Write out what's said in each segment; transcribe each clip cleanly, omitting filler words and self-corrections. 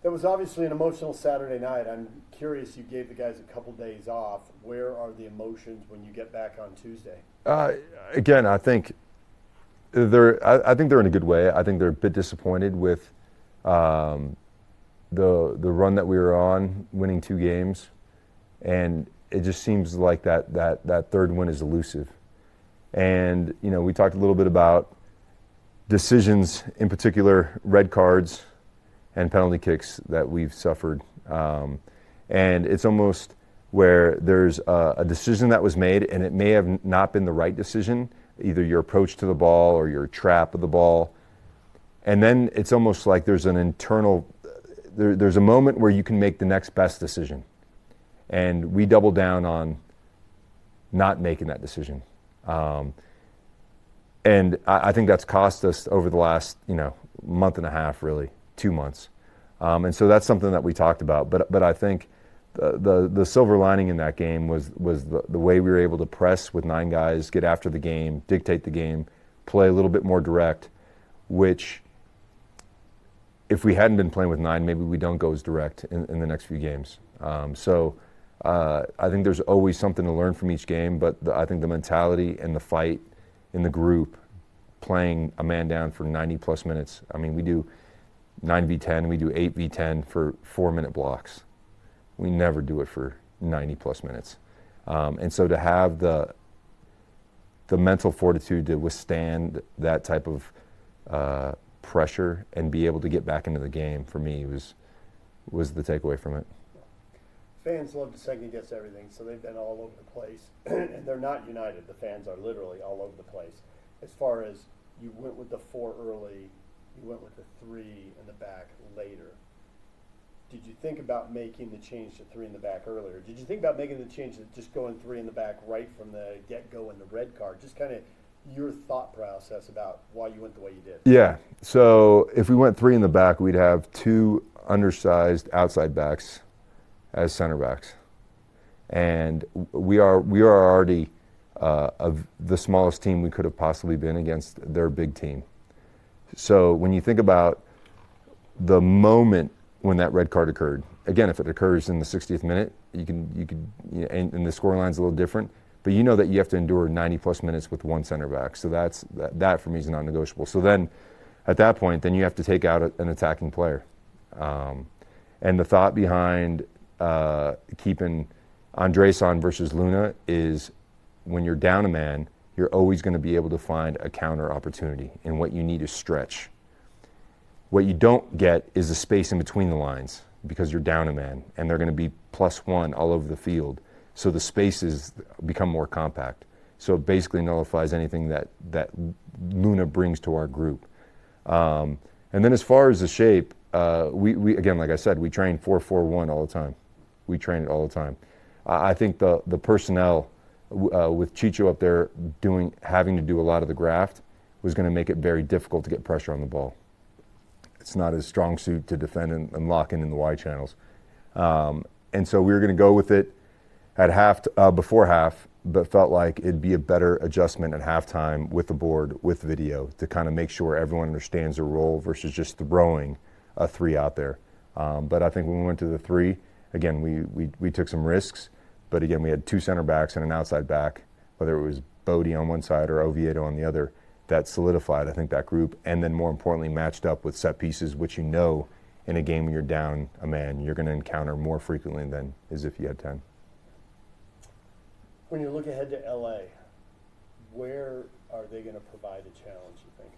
That was obviously an emotional Saturday night. I'm curious, you gave the guys a couple days off. Where are the emotions when you get back on Tuesday? Again, I think they're in a good way. I think they're a bit disappointed with the run that we were on, winning 2 games, and it just seems like that third win is elusive. And we talked a little bit about decisions, in particular red cards and penalty kicks that we've suffered, and it's almost where there's a decision that was made and it may have not been the right decision, either your approach to the ball or your trap of the ball, and then it's almost like there's an internal, there's a moment where you can make the next best decision, and we double down on not making that decision, and I think that's cost us over the last month and a half, really 2 months, and so that's something that we talked about. But I think the silver lining in that game was the way we were able to press with 9 guys, get after the game, dictate the game, play a little bit more direct, which if we hadn't been playing with 9, maybe we don't go as direct in the next few games. So I think there's always something to learn from each game, but I think the mentality and the fight in the group, playing a man down for 90 plus minutes. I mean, we do 9v10, we do 8v10 for 4-minute blocks. We never do it for 90 plus minutes. And so to have the mental fortitude to withstand that type of pressure and be able to get back into the game, for me, was the takeaway from it. Fans love to second guess everything, so they've been all over the place. And they're not united. The fans are literally all over the place. As far as you went with the 4 early, you went with the 3 in the back later. Did you think about making the change to 3 in the back earlier? Did you think about making the change to just going 3 in the back right from the get-go in the red card? Just kind of your thought process about why you went the way you did. Yeah. So if we went 3 in the back, we'd have 2 undersized outside backs as center backs, and we are already of the smallest team we could have possibly been against their big team. So when you think about the moment when that red card occurred, again, if it occurs in the 60th minute, you could, and the scoreline's a little different, but you know that you have to endure 90 plus minutes with 1 center back. So that for me is non-negotiable. So then, at that point, then you have to take out an attacking player, and the thought behind keeping Andres on versus Luna is when you're down a man, you're always going to be able to find a counter opportunity, and what you need is stretch. What you don't get is the space in between the lines because you're down a man, and they're going to be +1 all over the field. So the spaces become more compact. So it basically nullifies anything that Luna brings to our group. And then as far as the shape, we again, like I said, we train 4-4-1 all the time. We train it all the time. I think the personnel with Chicho up there having to do a lot of the graft was going to make it very difficult to get pressure on the ball. It's not a strong suit to defend and lock in the wide channels. And so we were going to go with it at before half, but felt like it'd be a better adjustment at halftime with the board, with video, to kind of make sure everyone understands their role versus just throwing a 3 out there. But I think when we went to the 3, again, we took some risks, but again, we had 2 center backs and an outside back, whether it was Bodie on one side or Oviedo on the other, that solidified, I think, that group, and then more importantly, matched up with set pieces, which in a game when you're down a man, you're going to encounter more frequently than as if you had 10. When you look ahead to LA, where are they going to provide a challenge, you think?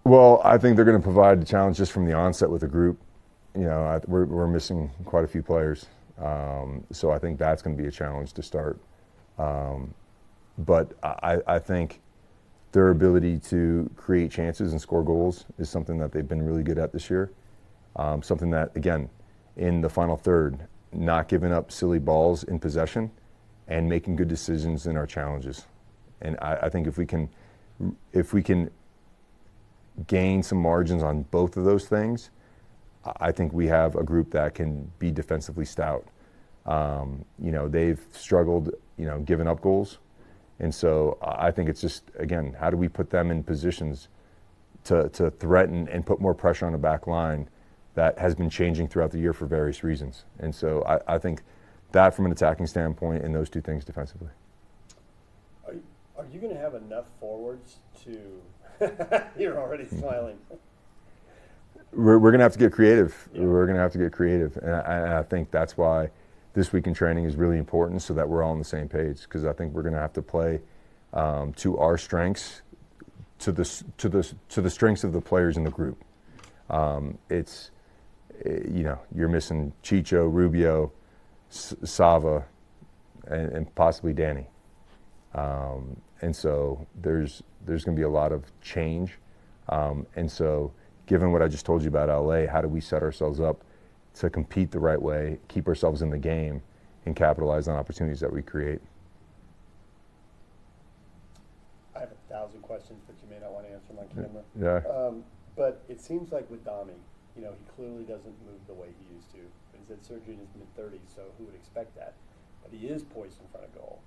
Well, I think they're going to provide a challenge just from the onset with the group. We're missing quite a few players, so I think that's going to be a challenge to start. But I think their ability to create chances and score goals is something that they've been really good at this year. Something that, again, in the final third, not giving up silly balls in possession and making good decisions in our challenges. And I think if we can gain some margins on both of those things, I think we have a group that can be defensively stout. They've struggled, giving up goals. And so I think it's just, again, how do we put them in positions to threaten and put more pressure on the back line that has been changing throughout the year for various reasons. And so I think that from an attacking standpoint and those two things defensively. Are you going to have enough forwards to you're already smiling. We're going to have to get creative. Yeah. We're going to have to get creative. And I think that's why this week in training is really important, so that we're all on the same page, because I think we're going to have to play to our strengths, to the strengths of the players in the group. You're missing Chicho, Rubio, Sava, and possibly Danny. And so there's going to be a lot of change. And so given what I just told you about LA, how do we set ourselves up to compete the right way, keep ourselves in the game, and capitalize on opportunities that we create? I have 1,000 questions, but you may not want to answer them on camera. Yeah. But it seems like with Dami, he clearly doesn't move the way he used to. He's had surgery in his mid-30s, so who would expect that? But he is poised in front of goal.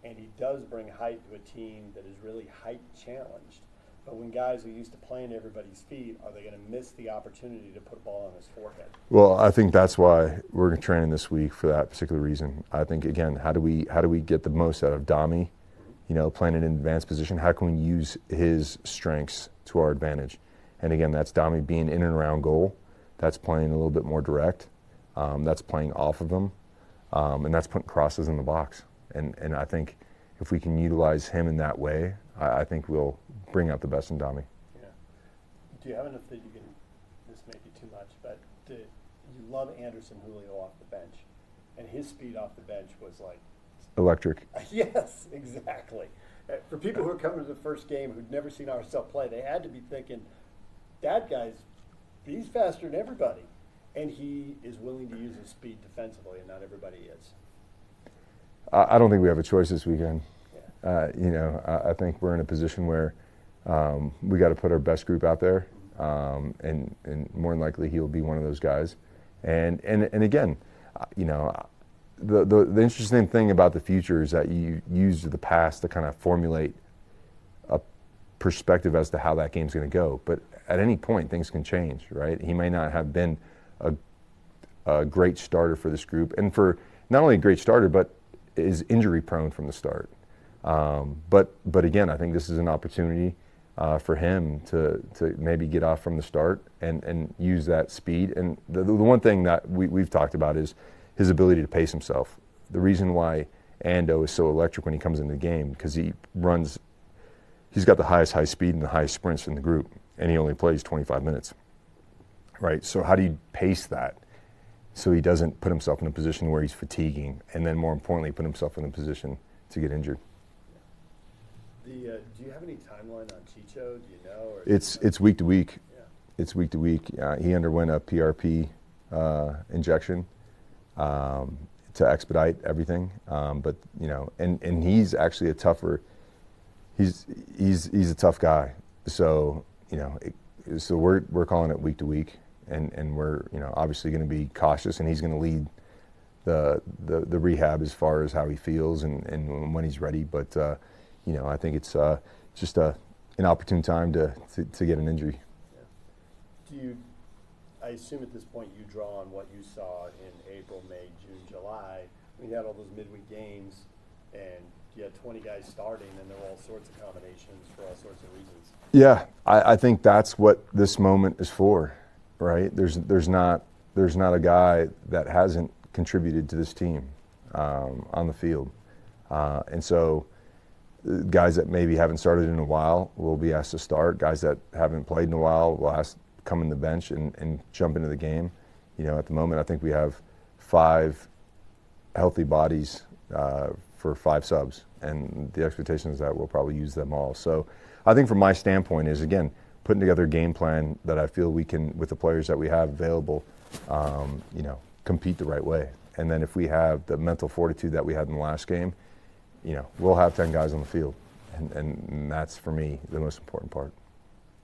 And he does bring height to a team that is really height challenged. But when guys are used to playing everybody's feet, are they going to miss the opportunity to put a ball on his forehead? Well, I think that's why we're training this week, for that particular reason. I think, again, how do we get the most out of Dami, playing in an advanced position? How can we use his strengths to our advantage? And again, that's Dami being in and around goal. That's playing a little bit more direct. That's playing off of him. And that's putting crosses in the box. And I think if we can utilize him in that way, I think we'll bring out the best in Dami. Yeah. Do you have enough that you can, this may be too much, but you love Anderson Julio off the bench. And his speed off the bench was like... Electric. Yes, exactly. For people who are coming to the first game who'd never seen ourselves play, they had to be thinking, that he's faster than everybody. And he is willing to use his speed defensively, and not everybody is. I don't think we have a choice this weekend. Yeah. I think we're in a position where we got to put our best group out there, and more than likely he'll be one of those guys. And again, the interesting thing about the future is that you use the past to kind of formulate a perspective as to how that game's going to go. But at any point, things can change, right? He may not have been a great starter for this group, and for not only a great starter, but is injury prone from the start. But again, I think this is an opportunity for him to maybe get off from the start and use that speed. And the one thing that we've talked about is his ability to pace himself. The reason why Ando is so electric when he comes into the game, because he's got the highest high speed and the highest sprints in the group, and he only plays 25 minutes, right? So how do you pace that so he doesn't put himself in a position where he's fatiguing, and then more importantly, put himself in a position to get injured? Do you have any timeline on Chicho? Do you know? Or It's week to week. Yeah. It's week to week. He underwent a PRP injection to expedite everything. But and he's actually he's a tough guy. So so we're calling it week to week, and we're obviously going to be cautious, and he's going to lead the rehab as far as how he feels and when he's ready. But I think it's just an opportune time to get an injury. Yeah. I assume at this point you draw on what you saw in April, May, June, July. We had all those midweek games, and you had 20 guys starting, and there were all sorts of combinations for all sorts of reasons. Yeah, I think that's what this moment is for, right? There's not a guy that hasn't contributed to this team on the field, and so guys that maybe haven't started in a while will be asked to start. Guys that haven't played in a while will come in the bench and jump into the game. At the moment, I think we have 5 healthy bodies for 5 subs, and the expectation is that we'll probably use them all. So I think from my standpoint is, again, putting together a game plan that I feel we can, with the players that we have available, compete the right way. And then if we have the mental fortitude that we had in the last game, we'll have 10 guys on the field. And that's, for me, the most important part.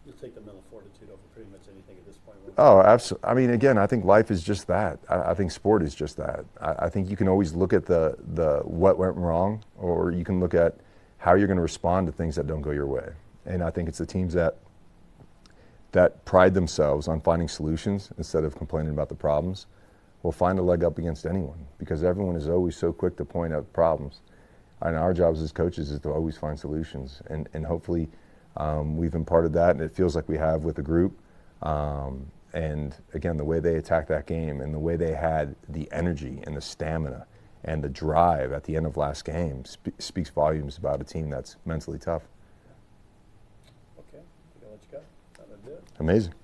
You'll take the mental fortitude over pretty much anything at this point. Oh, absolutely. I mean, again, I think life is just that. I think sport is just that. I think you can always look at the what went wrong, or you can look at how you're going to respond to things that don't go your way. And I think it's the teams that that pride themselves on finding solutions instead of complaining about the problems will find a leg up against anyone, because everyone is always so quick to point out problems. And our jobs as coaches is to always find solutions. And hopefully we've imparted that, and it feels like we have with the group. And again, the way they attacked that game and the way they had the energy and the stamina and the drive at the end of last game speaks volumes about a team that's mentally tough. Okay, I'll let you go. That'll do it. Amazing.